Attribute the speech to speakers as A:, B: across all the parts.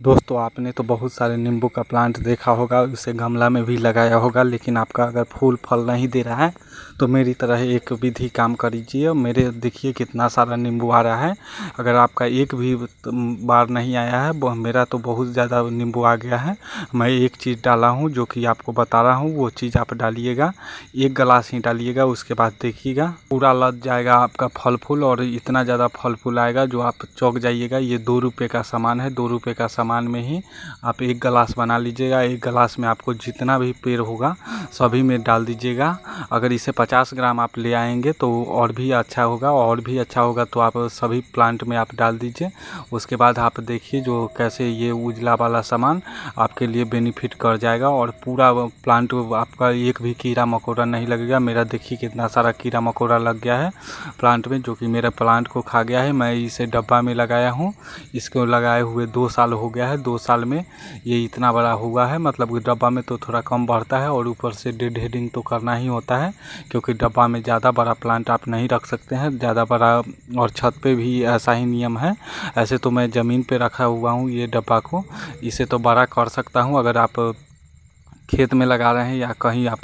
A: दोस्तों आपने तो बहुत सारे नींबू का प्लांट देखा होगा, उसे गमला में भी लगाया होगा, लेकिन आपका अगर फूल फल नहीं दे रहा है तो मेरी तरह एक विधि काम करिए। मेरे देखिए कितना सारा नींबू आ रहा है। अगर आपका एक भी बार नहीं आया है, मेरा तो बहुत ज़्यादा नींबू आ गया है। मैं एक चीज़ डाला हूँ जो कि आपको बता रहा हूँ, वो चीज़ आप डालिएगा। एक गिलास ही डालिएगा, उसके बाद देखिएगा पूरा लग जाएगा आपका फल फूल, और इतना ज़्यादा फल फूल आएगा जो आप चौंक जाइएगा। ये 2 रुपये का सामान है, 2 रुपये का सामान में ही आप एक गिलास बना लीजिएगा। एक गिलास में आपको जितना भी पेड़ होगा सभी में डाल दीजिएगा। अगर इसे 50 ग्राम आप ले आएंगे तो और भी अच्छा होगा, और भी अच्छा होगा तो आप सभी प्लांट में आप डाल दीजिए। उसके बाद आप देखिए जो कैसे ये उजला वाला सामान आपके लिए बेनिफिट कर जाएगा, और पूरा प्लांट आपका एक भी कीड़ा मकोड़ा नहीं लगेगा। मेरा देखिए कितना सारा कीड़ा मकोड़ा लग गया है प्लांट में, जो कि मेरे प्लांट को खा गया है। मैं इसे डब्बा में लगाया हूँ, इसको लगाए हुए 2 साल हो गया है। 2 साल में ये इतना बड़ा हुआ है। मतलब डब्बा में तो थोड़ा कम बढ़ता है, और ऊपर से डेड हेडिंग तो करना ही होता है, क्योंकि डब्बा में ज़्यादा बड़ा प्लांट आप नहीं रख सकते हैं ज़्यादा बड़ा। और छत पे भी ऐसा ही नियम है। ऐसे तो मैं ज़मीन पे रखा हुआ हूँ ये डब्बा को, इसे तो बड़ा कर सकता हूँ। अगर आप खेत में लगा रहे हैं या कहीं आप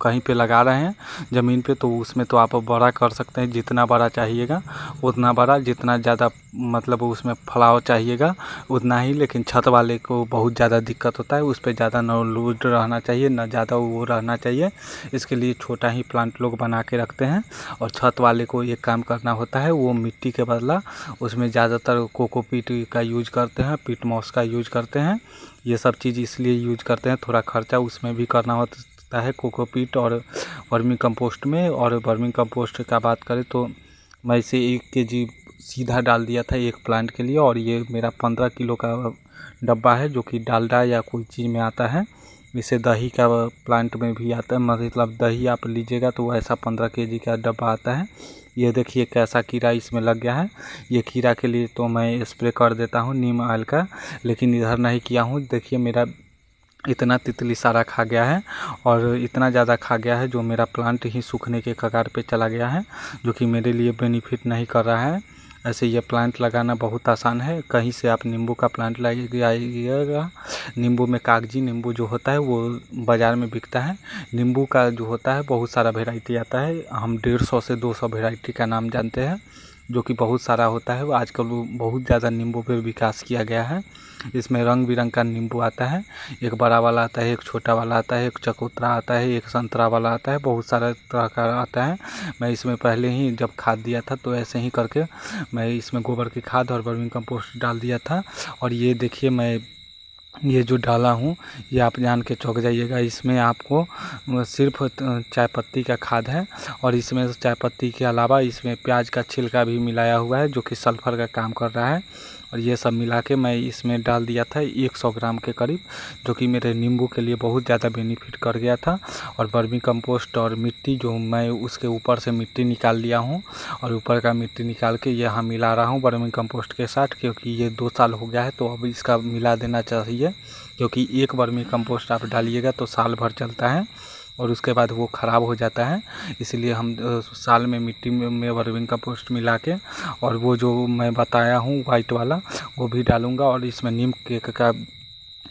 A: कहीं पे लगा रहे हैं ज़मीन पे, तो उसमें तो आप बड़ा कर सकते हैं। जितना बड़ा चाहिएगा उतना बड़ा, जितना ज़्यादा मतलब उसमें फलाव चाहिएगा उतना ही। लेकिन छत वाले को बहुत ज़्यादा दिक्कत होता है, उस पर ज़्यादा न लोड रहना चाहिए, न ज़्यादा वो रहना चाहिए। इसके लिए छोटा ही प्लांट लोग बना के रखते हैं। और छत वाले को एक काम करना होता है, वो मिट्टी के बदला उसमें ज़्यादातर कोकोपीट का यूज करते हैं, पीट मॉस का यूज करते हैं। ये सब चीज़ इसलिए यूज करते हैं, थोड़ा खर्चा उसमें भी करना होता है कोकोपीट और वर्मी कंपोस्ट में। और वर्मी कंपोस्ट का बात करें तो मैं इसे 1 केजी सीधा डाल दिया था एक प्लांट के लिए, और ये मेरा 15 किलो का डब्बा है जो कि डालडा या कोई चीज़ में आता है। इसे दही का प्लांट में भी आता है, मतलब दही आप लीजिएगा तो ऐसा 15 केजी का डब्बा आता है। ये देखिए कैसा कीड़ा इसमें लग गया है। ये कीड़ा के लिए तो मैं स्प्रे कर देता हूँ नीम ऑयल का, लेकिन इधर नहीं किया हूँ। देखिए मेरा इतना तितली सारा खा गया है, और इतना ज़्यादा खा गया है जो मेरा प्लांट ही सूखने के कगार पे चला गया है, जो कि मेरे लिए बेनिफिट नहीं कर रहा है। ऐसे ये प्लांट लगाना बहुत आसान है। कहीं से आप नींबू का प्लांट लगाइएगा। नींबू में कागजी नींबू जो होता है वो बाज़ार में बिकता है। नींबू का जो होता है बहुत सारा वेराइटी आता है, हम 150 से 200 वेराइटी का नाम जानते हैं, जो कि बहुत सारा होता है। आजकल बहुत ज़्यादा नींबू पे विकास किया गया है। इसमें रंग बिरंग का नींबू आता है, एक बड़ा वाला आता है, एक छोटा वाला आता है, एक चकोतरा आता है, एक संतरा वाला आता है, बहुत सारा तरह का आता है। मैं इसमें पहले ही जब खाद दिया था तो ऐसे ही करके मैं इसमें गोबर की खाद और वर्मी कंपोस्ट डाल दिया था। और ये देखिए मैं ये जो डाला हूँ ये आप जान के चौंक जाइएगा। इसमें आपको सिर्फ चाय पत्ती का खाद है, और इसमें चाय पत्ती के अलावा इसमें प्याज का छिलका भी मिलाया हुआ है जो कि सल्फर का काम कर रहा है। और ये सब मिला के मैं इसमें डाल दिया था 100 ग्राम के करीब, जो कि मेरे नींबू के लिए बहुत ज़्यादा बेनिफिट कर गया था। और वर्मी कंपोस्ट और मिट्टी जो मैं उसके ऊपर से मिट्टी निकाल लिया हूँ, और ऊपर का मिट्टी निकाल के यहाँ मिला रहा हूँ वर्मी कंपोस्ट के साथ, क्योंकि ये 2 साल हो गया है तो अब इसका मिला देना चाहिए। क्योंकि एक वर्मी कंपोस्ट आप डालिएगा तो साल भर चलता है, और उसके बाद वो ख़राब हो जाता है। इसलिए हम साल में मिट्टी में वर्मी कंपोस्ट मिला के, और वो जो मैं बताया हूँ वाइट वाला वो भी डालूँगा। और इसमें नीम केक का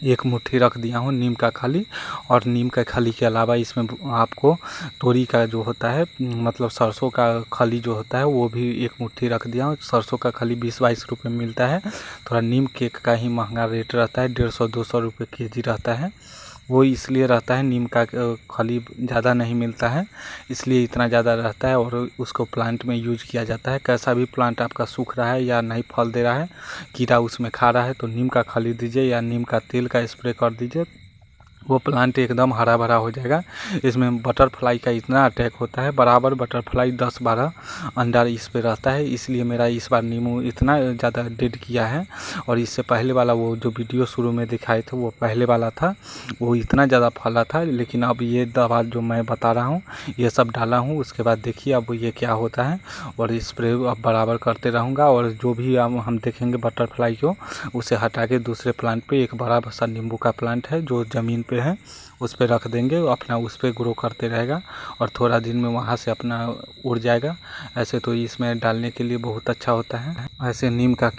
A: 1 मुट्ठी रख दिया हूँ, नीम का खली। और नीम का खली के अलावा इसमें आपको तोरी का जो होता है, मतलब सरसों का खली जो होता है वो भी 1 मुट्ठी रख दिया हूँ। सरसों का खली 20-22 रुपये मिलता है। थोड़ा नीम केक का ही महंगा रेट रहता है, 150-200 रुपये केजी रहता है। वो इसलिए रहता है, नीम का खली ज़्यादा नहीं मिलता है इसलिए इतना ज़्यादा रहता है, और उसको प्लांट में यूज किया जाता है। कैसा भी प्लांट आपका सूख रहा है या नहीं फल दे रहा है, कीड़ा उसमें खा रहा है, तो नीम का खली दीजिए या नीम का तेल का स्प्रे कर दीजिए, वो प्लांट एकदम हरा भरा हो जाएगा। इसमें बटरफ्लाई का इतना अटैक होता है, बराबर बटरफ्लाई 10-12 अंडा इस पे रहता है, इसलिए मेरा इस बार नींबू इतना ज़्यादा डेड किया है। और इससे पहले वाला वो जो वीडियो शुरू में दिखाए थे वो पहले वाला था, वो इतना ज़्यादा फला था। लेकिन अब ये दवा जो मैं बता रहा हूँ ये सब डाला हूँ, उसके बाद देखिए अब ये क्या होता है। और स्प्रे अब बराबर करते रहूँगा, और जो भी हम देखेंगे बटरफ्लाई को उसे हटा के दूसरे प्लांट पे, एक बड़ा सा नींबू का प्लांट है जो ज़मीन पे है उस पर रख देंगे, अपना उस पर ग्रो करते रहेगा और थोड़ा दिन में वहाँ से अपना उड़ जाएगा। ऐसे तो इसमें डालने के लिए बहुत अच्छा होता है। ऐसे नीम का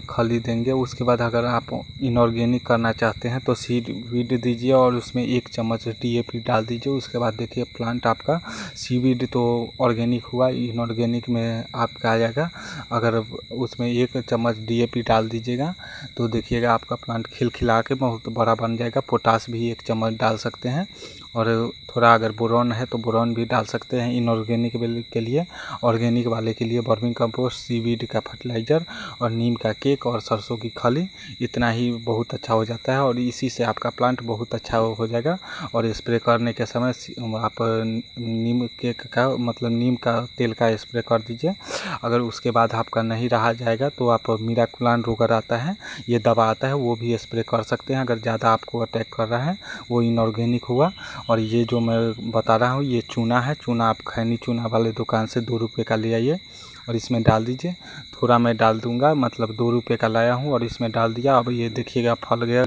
A: खली देंगे। उसके बाद अगर आप इनऑर्गेनिक करना चाहते हैं तो सीड वीड दीजिए और उसमें 1 चम्मच DAP डाल दीजिए। उसके बाद देखिए प्लांट आपका सीवीड तो ऑर्गेनिक हुआ, इनऑर्गेनिक में आपका आ जाएगा। अगर उसमें 1 चम्मच DAP डाल दीजिएगा तो देखिएगा आपका प्लांट खिलखिला के बहुत बड़ा बन जाएगा। पोटास भी 1 चम्मच डाल सकते हैं और थोड़ा अगर बोरॉन है तो बोरॉन भी डाल सकते हैं इनऑर्गेनिक के लिए। ऑर्गेनिक वाले के लिए वर्मी कंपोस्ट, सीवीड का फर्टिलाइज़र और नीम का केक और सरसों की खली, इतना ही बहुत अच्छा हो जाता है और इसी से आपका प्लांट बहुत अच्छा हो जाएगा। और स्प्रे करने के समय आप नीम केक का मतलब नीम का तेल का स्प्रे कर दीजिए। अगर उसके बाद आपका नहीं रहा जाएगा तो आप मिराकुलान रोगर आता है, ये दवा आता है, वो भी स्प्रे कर सकते हैं अगर ज़्यादा आपको अटैक कर रहा है। वो इनऑर्गेनिक हुआ। और ये जो मैं बता रहा हूँ ये चूना है। चूना आप खैनी चूना वाले दुकान से 2 रुपये का ले आइए और इसमें डाल दीजिए। थोड़ा मैं डाल दूंगा, मतलब 2 रुपये का लाया हूँ और इसमें डाल दिया। अब ये देखिएगा फल गया।